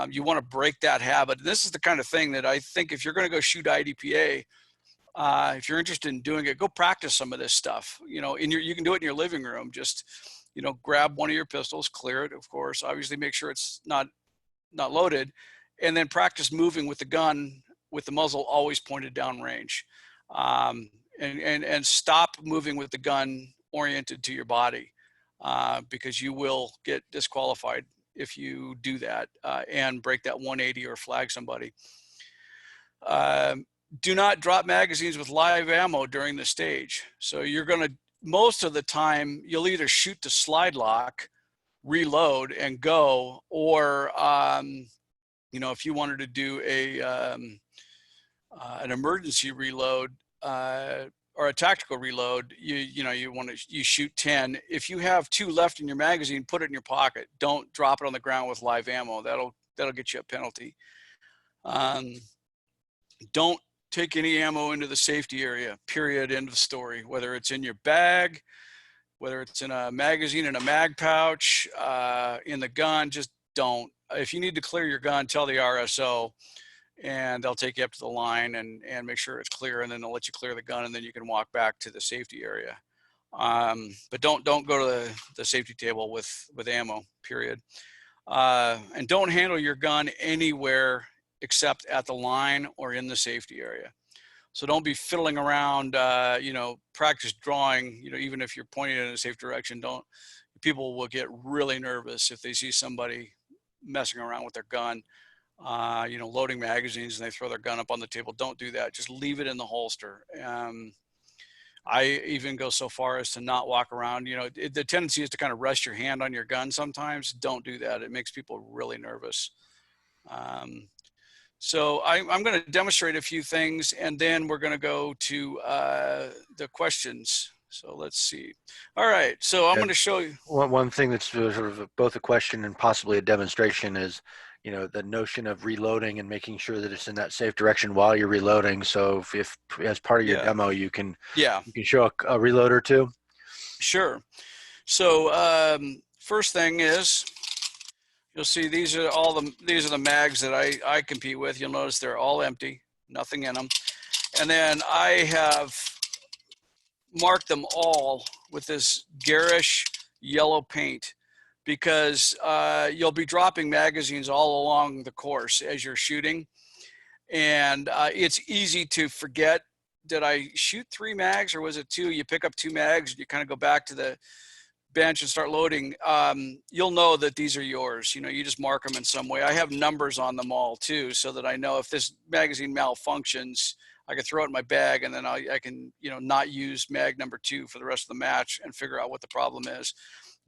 You want to break that habit. And this is the kind of thing that I think if you're going to go shoot IDPA, if you're interested in doing it, go practice some of this stuff. You know, you can do it in your living room. Just, you know, grab one of your pistols, clear it, of course, obviously make sure it's not loaded, and then practice moving with the gun with the muzzle always pointed down range, and stop moving with the gun oriented to your body, because you will get disqualified if you do that and break that 180 or flag somebody. Do not drop magazines with live ammo during the stage. So you're going to, most of the time, you'll either shoot to slide lock, reload and go, or you know, if you wanted to do an emergency reload or a tactical reload, you shoot 10. If you have 2 left in your magazine, put it in your pocket. Don't drop it on the ground with live ammo. That'll get you a penalty. Don't take any ammo into the safety area, period, end of story. Whether it's in your bag, whether it's in a magazine, in a mag pouch, in the gun, just don't. If you need to clear your gun, tell the RSO, and they'll take you up to the line and make sure it's clear, and then they'll let you clear the gun, and then you can walk back to the safety area. But don't go to the safety table with ammo, period. And don't handle your gun anywhere except at the line or in the safety area. So don't be fiddling around, you know, practice drawing, you know, even if you're pointing in a safe direction. People will get really nervous if they see somebody messing around with their gun, you know, loading magazines, and they throw their gun up on the table. Don't do that. Just leave it in the holster. I even go so far as to not walk around. You know, the tendency is to kind of rest your hand on your gun sometimes. Don't do that. It makes people really nervous. So I'm going to demonstrate a few things, and then we're going to go to the questions. So let's see. All right. So I'm going to show you. One thing that's sort of both a question and possibly a demonstration is, you know, the notion of reloading and making sure that it's in that safe direction while you're reloading. So if as part of your demo, you can show a reload or two. Sure. So first thing is, you'll see these are the mags that I compete with. You'll notice they're all empty, nothing in them. And then I have marked them all with this garish yellow paint, because you'll be dropping magazines all along the course as you're shooting. And it's easy to forget, did I shoot 3 mags or was it 2? You pick up 2 mags, you kind of go back to the bench and start loading. You'll know that these are yours. You know, you just mark them in some way. I have numbers on them all too, so that I know if this magazine malfunctions, I can throw it in my bag, and then I can, you know, not use mag number 2 for the rest of the match and figure out what the problem is.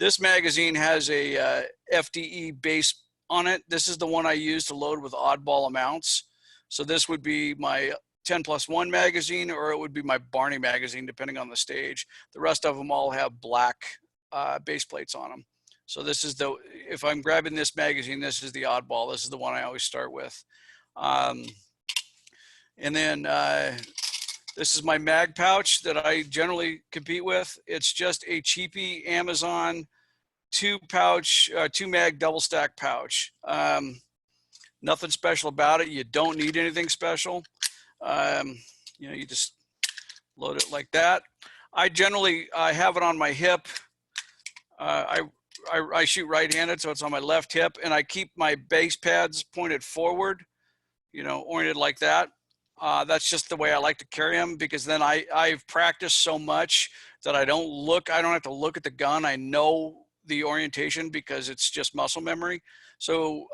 This magazine has a FDE base on it. This is the one I use to load with oddball amounts. So this would be my 10+1 magazine, or it would be my Barney magazine, depending on the stage. The rest of them all have black base plates on them. So this is if I'm grabbing this magazine, this is the oddball. This is the one I always start with. And then this is my mag pouch that I generally compete with. It's just a cheapy Amazon 2-mag double stack pouch. Nothing special about it. You don't need anything special. You just load it like that. I generally have it on my hip. I shoot right-handed, so it's on my left hip, and I keep my base pads pointed forward, oriented like that. That's just the way I like to carry them, because then I've practiced so much that I don't have to look at the gun. I know the orientation because it's just muscle memory. So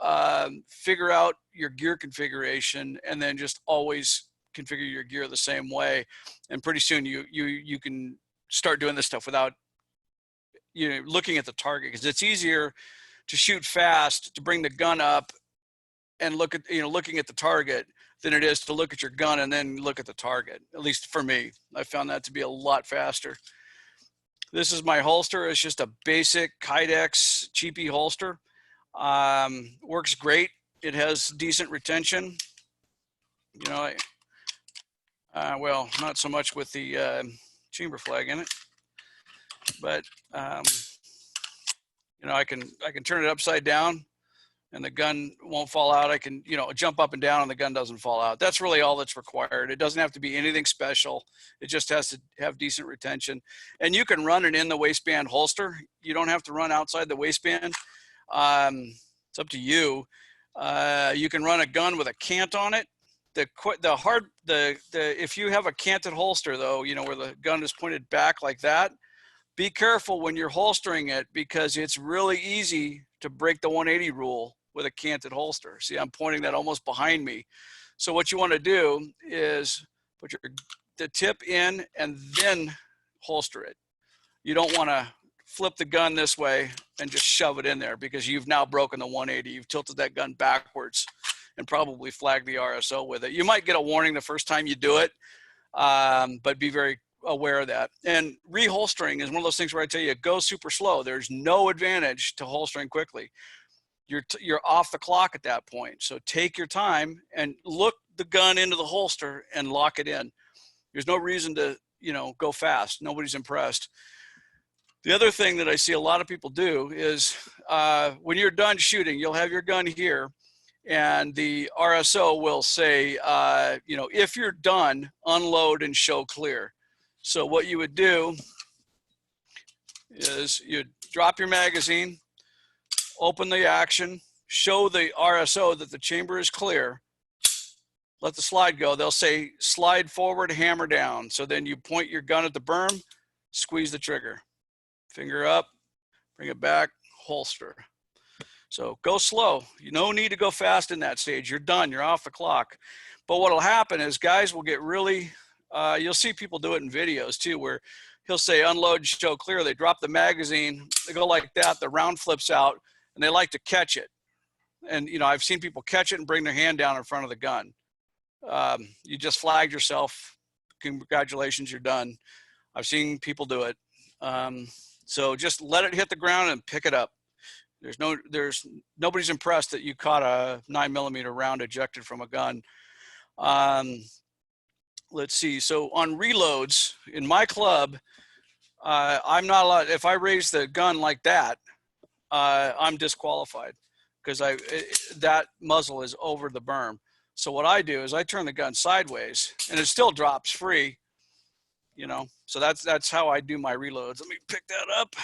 figure out your gear configuration and then just always configure your gear the same way. And pretty soon you can start doing this stuff without looking at the target, because it's easier to shoot fast, to bring the gun up and looking at the target, than it is to look at your gun and then look at the target. At least for me, I found that to be a lot faster. This is my holster. It's just a basic Kydex cheapy holster. Works great. It has decent retention. Well, not so much with the chamber flag in it, but I can turn it upside down and the gun won't fall out. I can, jump up and down and the gun doesn't fall out. That's really all that's required. It doesn't have to be anything special. It just has to have decent retention. And you can run it in the waistband holster. You don't have to run outside the waistband. It's up to you. You can run a gun with a cant on it. If you have a canted holster though, where the gun is pointed back like that, be careful when you're holstering it, because it's really easy to break the 180 rule with a canted holster. See, I'm pointing that almost behind me. So what you want to do is put the tip in and then holster it. You don't want to flip the gun this way and just shove it in there, because you've now broken the 180. You've tilted that gun backwards and probably flagged the RSO with it. You might get a warning the first time you do it, but be very aware of that. And reholstering is one of those things where I tell you, go super slow. There's no advantage to holstering quickly. You're off the clock at that point. So take your time and look the gun into the holster and lock it in. There's no reason to, go fast. Nobody's impressed. The other thing that I see a lot of people do is when you're done shooting, you'll have your gun here and the RSO will say, if you're done, unload and show clear. So what you would do is you'd drop your magazine, open the action, show the RSO that the chamber is clear, let the slide go. They'll say slide forward, hammer down. So then you point your gun at the berm, squeeze the trigger, finger up, bring it back, holster. So go slow. You no need to go fast in that stage. You're done, you're off the clock. But what'll happen is guys will get really, you'll see people do it in videos too, where he'll say unload, show clear. They drop the magazine, they go like that, the round flips out, and they like to catch it. And I've seen people catch it and bring their hand down in front of the gun. You just flagged yourself. Congratulations, you're done. I've seen people do it. So just let it hit the ground and pick it up. Nobody's impressed that you caught a 9mm round ejected from a gun. Let's see. So on reloads in my club, I'm not allowed. If I raise the gun like that, I'm disqualified, because that muzzle is over the berm. So what I do is I turn the gun sideways, and it still drops free. So that's how I do my reloads. Let me pick that up.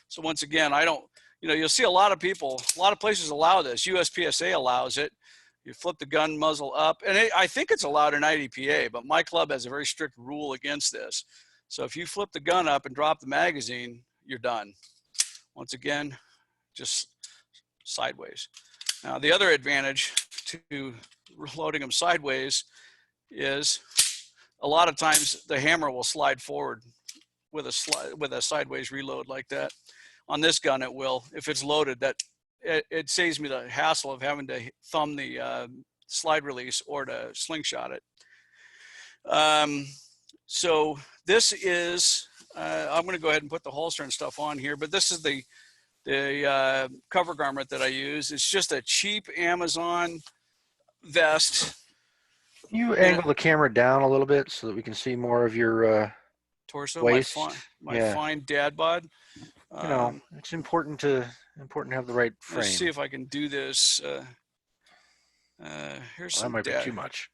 So once again, I don't. You'll see a lot of people. A lot of places allow this. USPSA allows it. You flip the gun muzzle up, and I think it's allowed in IDPA, but my club has a very strict rule against this. So if you flip the gun up and drop the magazine, you're done. Once again, just sideways. Now, the other advantage to loading them sideways is a lot of times the hammer will slide forward with a sideways reload like that. On this gun, it will. If it's loaded, it saves me the hassle of having to thumb the slide release or to slingshot it. So this is, I'm going to go ahead and put the holster and stuff on here, but this is the the cover garment that I use. It's just a cheap Amazon vest. Can you And angle the camera down a little bit so that we can see more of your torso, waist? my Yeah. fine dad bod. You know, it's important to have the right Let's frame. see if I can do this. Here's Well, that some might be dad. too much.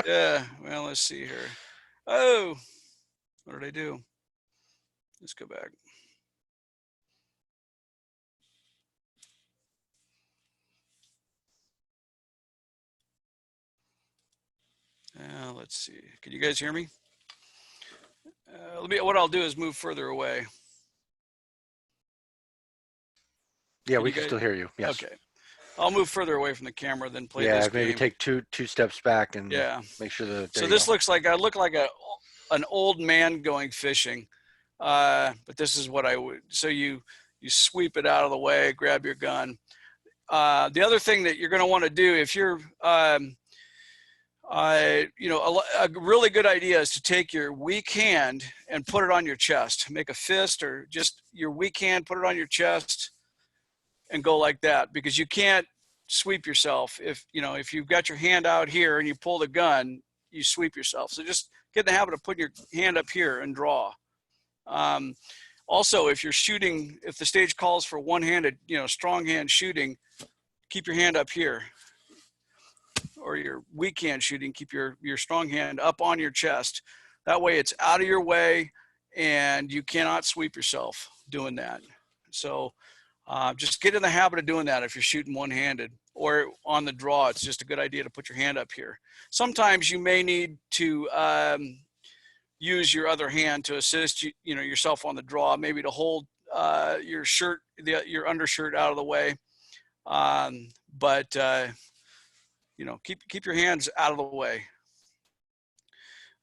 Yeah, well, let's see here. Oh, what did I do? Let's go back. Let's see. Can you guys hear me? What I'll do is move further away. Yeah, Can we you can guys- still hear you. Yes. Okay. I'll move further away from the camera, then play Yeah, this maybe game. take two steps back and Yeah. make sure that. So this looks like I look like an old man going fishing, but this is what I would. So you sweep it out of the way, grab your gun. The other thing that you're going to want to do if you're, you know, a really good idea is to take your weak hand and put it on your chest. Make a fist or just your weak hand, put it on your chest, and go like that, because you can't sweep yourself. If you've got your hand out here and you pull the gun, you sweep yourself. So just get in the habit of putting your hand up here and draw. Also, if you're shooting, if the stage calls for one-handed, strong hand shooting, keep your hand up here. Or your weak hand shooting, keep your strong hand up on your chest. That way it's out of your way and you cannot sweep yourself doing that. So just get in the habit of doing that if you're shooting one-handed or on the draw. It's just a good idea to put your hand up here. Sometimes you may need to use your other hand to assist yourself on the draw, maybe to hold your shirt, your undershirt out of the way. Keep your hands out of the way.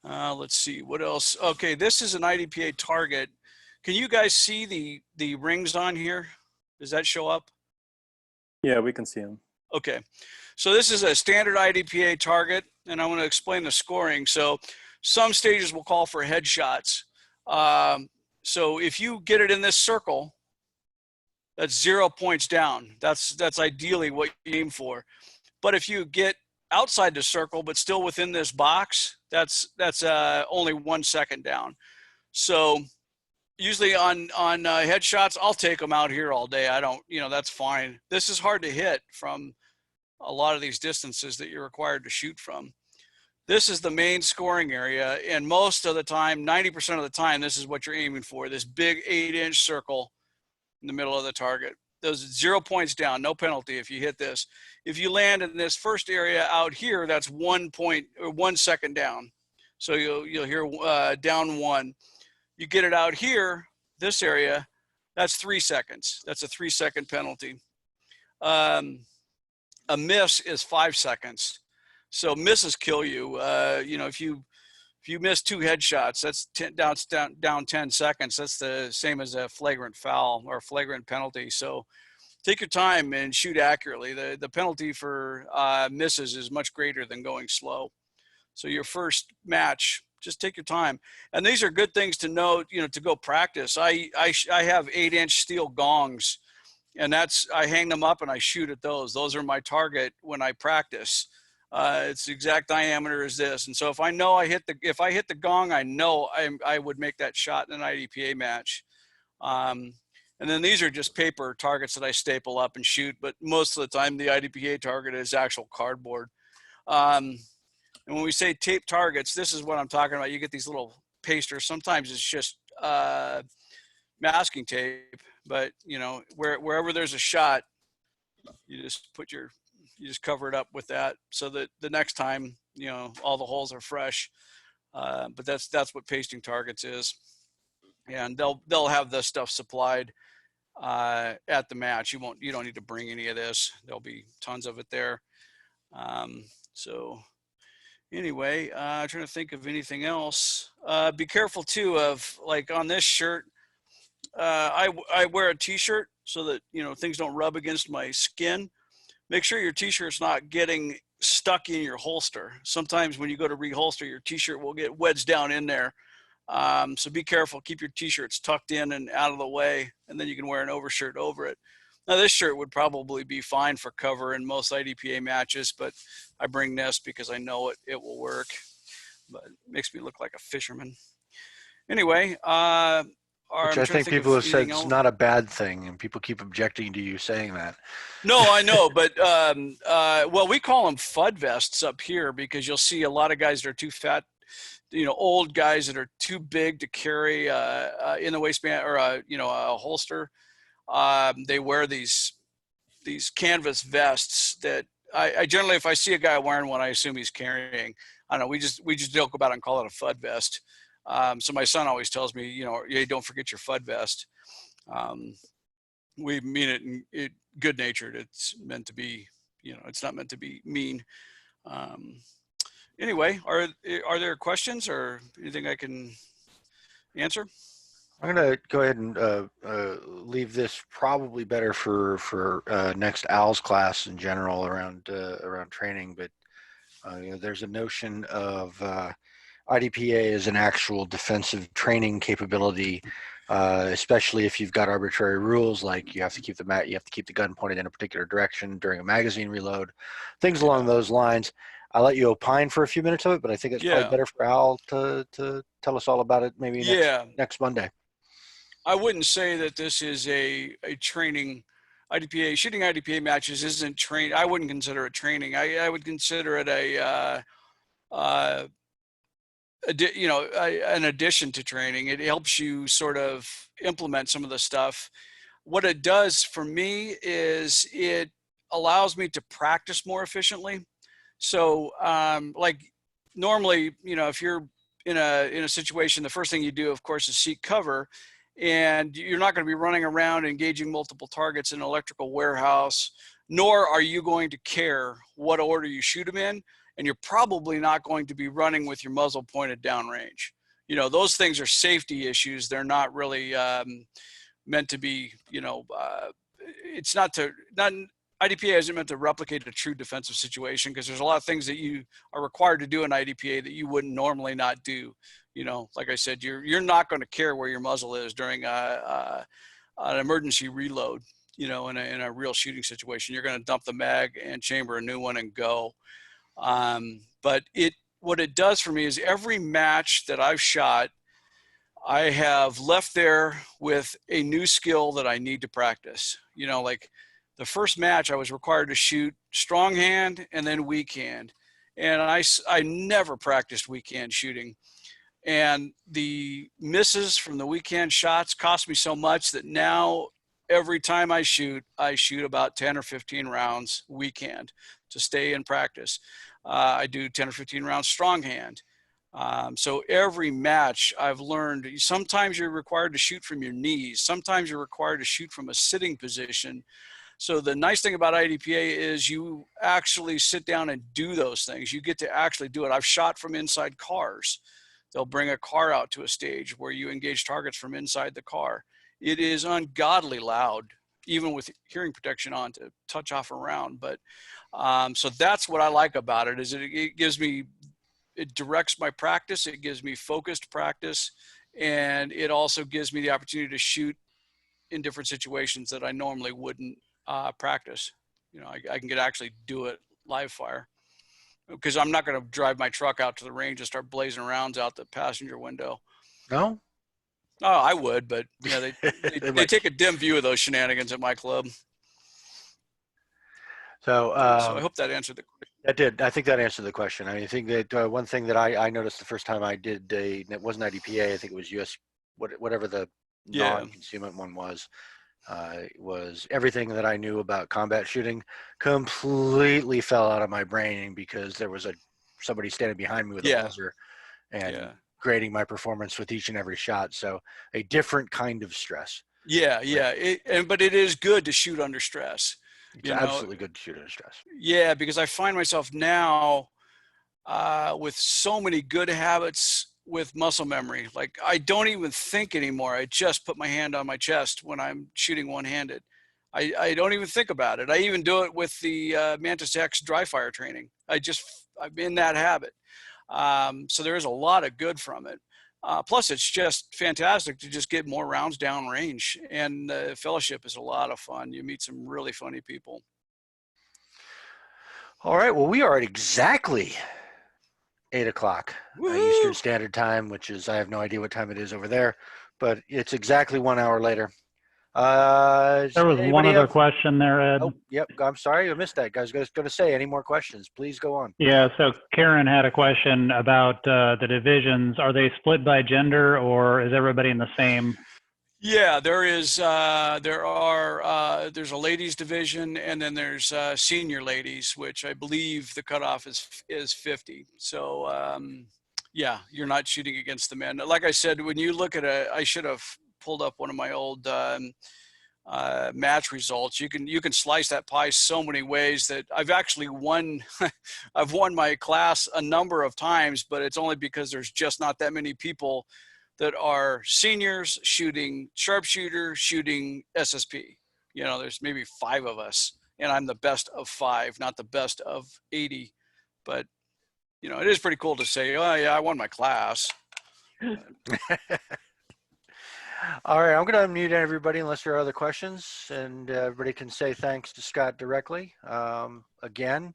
Let's see what else. Okay, this is an IDPA target. Can you guys see the rings on here? Does that show up? Yeah, we can see them. Okay, so this is a standard IDPA target, and I want to explain the scoring. So some stages will call for headshots. So if you get it in this circle, that's 0 points down. That's ideally what you aim for. But if you get outside the circle, but still within this box, that's only 1 second down. So usually on headshots, I'll take them out here all day. I don't, that's fine. This is hard to hit from a lot of these distances that you're required to shoot from. This is the main scoring area. And most of the time, 90% of the time, this is what you're aiming for, this big 8-inch circle in the middle of the target. Those 0 points down, no penalty if you hit this. If you land in this first area out here, that's 1 point or 1 second down. So you'll hear down 1. You get it out here, this area, that's 3 seconds. That's a 3-second penalty. A miss is 5 seconds. So misses kill you. If you miss 2 headshots, that's down 10 seconds. That's the same as a flagrant foul or flagrant penalty. So take your time and shoot accurately. The penalty for misses is much greater than going slow. So your first match, just take your time. And these are good things to know, to go practice. I have 8-inch steel gongs, and I hang them up and I shoot at those. Those are my target when I practice. It's the exact diameter as this. And so if I know if I hit the gong, I know I would make that shot in an IDPA match. And then these are just paper targets that I staple up and shoot, but most of the time the IDPA target is actual cardboard. And when we say tape targets, this is what I'm talking about. You get these little pasters. Sometimes it's just masking tape, but wherever there's a shot, you just cover it up with that so that the next time, all the holes are fresh. But that's what pasting targets is. And they'll have this stuff supplied at the match. You don't need to bring any of this. There'll be tons of it there. So anyway, I'm trying to think of anything else. Be careful too of, like, on this shirt, I wear a t-shirt so that things don't rub against my skin. Make sure your t-shirt's not getting stuck in your holster. Sometimes when you go to reholster, your t-shirt will get wedged down in there. So be careful, keep your t-shirts tucked in and out of the way, and then you can wear an overshirt over it. Now this shirt would probably be fine for cover in most IDPA matches, but I bring this because I know it will work, but it makes me look like a fisherman. Anyway, Which I'm I trying to think think people of have said anything it's else. not a bad thing, and people keep objecting to you saying that. No, I know, but well, we call them FUD vests up here because you'll see a lot of guys that are too fat, old guys that are too big to carry in the waistband or a holster. They wear these canvas vests that I generally, if I see a guy wearing one, I assume he's carrying. I don't know. We just joke about it and call it a FUD vest. So my son always tells me, hey, don't forget your FUD vest. We mean it in good natured. It's meant to be, it's not meant to be mean. Anyway, are there questions or anything I can answer? I'm going to go ahead and leave this probably better for next Al's class in general around training. But there's a notion of IDPA as an actual defensive training capability, especially if you've got arbitrary rules like you have to keep the gun pointed in a particular direction during a magazine reload, things along those lines. I'll let you opine for a few minutes of it, but I think it's probably better for Al to tell us all about it maybe next Monday. I wouldn't say that this is a training. IDPA shooting IDPA matches isn't train. I wouldn't consider it training. I would consider it an addition to training. It helps you sort of implement some of the stuff. What it does for me is it allows me to practice more efficiently. So like normally, if you're in a situation, the first thing you do, of course, is seek cover. And you're not going to be running around engaging multiple targets in an electrical warehouse, nor are you going to care what order you shoot them in. And you're probably not going to be running with your muzzle pointed downrange. Those things are safety issues. They're not really meant to be, it's not IDPA isn't meant to replicate a true defensive situation because there's a lot of things that you are required to do in IDPA that you wouldn't normally not do. Like I said, you're not going to care where your muzzle is during an emergency reload. In a real shooting situation, you're going to dump the mag and chamber a new one and go. But what it does for me is every match that I've shot, I have left there with a new skill that I need to practice. Like the first match I was required to shoot strong hand and then weak hand. And I never practiced weak hand shooting. And the misses from the weak hand shots cost me so much that now every time I shoot about 10 or 15 rounds weak hand to stay in practice. I do 10 or 15 rounds strong hand. So every match I've learned, sometimes you're required to shoot from your knees. Sometimes you're required to shoot from a sitting position. So the nice thing about IDPA is you actually sit down and do those things. You get to actually do it. I've shot from inside cars. They'll bring a car out to a stage where you engage targets from inside the car. It is ungodly loud, even with hearing protection on, to touch off a round. But so that's what I like about it, is it directs my practice. It gives me focused practice. And it also gives me the opportunity to shoot in different situations that I normally wouldn't practice. I can actually do it live fire. Because I'm not going to drive my truck out to the range and start blazing rounds out the passenger window. No? Oh, I would, but they take a dim view of those shenanigans at my club. So I hope that answered the question. That did. I think that answered the question. I think that one thing that I noticed the first time I did it wasn't IDPA. I think it was US, whatever the non-concealment one was everything that I knew about combat shooting completely fell out of my brain because there was somebody standing behind me with a buzzer and grading my performance with each and every shot. So a different kind of stress. But it is good to shoot under stress. It's absolutely good to shoot under stress. Yeah, because I find myself now with so many good habits with muscle memory. Like I don't even think anymore. I just put my hand on my chest when I'm shooting one-handed. I don't even think about it. I even do it with the Mantis X dry fire training. I'm in that habit. So there is a lot of good from it. Plus, it's just fantastic to just get more rounds downrange. And the fellowship is a lot of fun. You meet some really funny people. All right. Well, we are at exactly 8 o'clock Eastern Standard Time, which is, I have no idea what time it is over there, but it's exactly 1 hour later. There was one other question there, Ed. Oh, yep. I'm sorry. I missed that. I was going to say, any more questions? Please go on. Yeah, so Karen had a question about the divisions. Are they split by gender, or is everybody in the same? Yeah, there's a ladies division, and then there's senior ladies, which I believe the cutoff is 50. So yeah, you're not shooting against the men. Like I said, when you look at I should have pulled up one of my old match results. You can slice that pie so many ways that I've actually won. I've won my class a number of times, but it's only because there's just not that many people that are seniors shooting sharpshooter, shooting SSP. You know, there's maybe 5 of us, and I'm the best of 5, not the best of 80. But you know, it is pretty cool to say, oh yeah, I won my class. All right, I'm going to unmute everybody unless there are other questions, and everybody can say thanks to Scott directly. Again,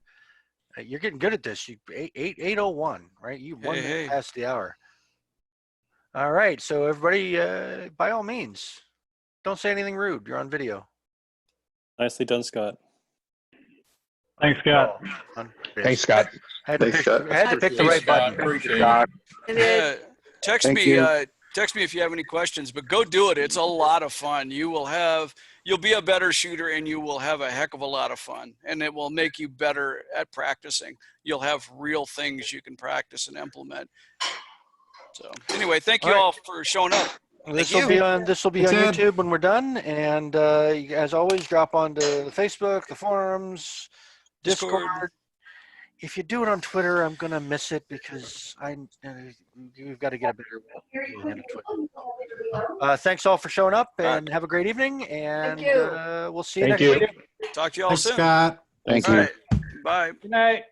you're getting good at this. 8:01, right? You won past the hour. All right, so everybody, by all means, don't say anything rude. You're on video. Nicely done, Scott. Thanks, Scott. Thanks, Scott. I had to pick the right button. Text me. Text me if you have any questions, but go do it. It's a lot of fun. You'll be a better shooter, and you will have a heck of a lot of fun, and it will make you better at practicing. You'll have real things you can practice and implement. So anyway, thank you all for showing up. This will be on YouTube when we're done, and as always, drop onto Facebook, the forums, Discord. If you do it on Twitter, I'm gonna miss it because we've got to get a better way on Twitter. Thanks all for showing up, and have a great evening. And we'll see you next week. Talk to you all Thanks, soon. Scott. Thank you. All right. Bye. Good night.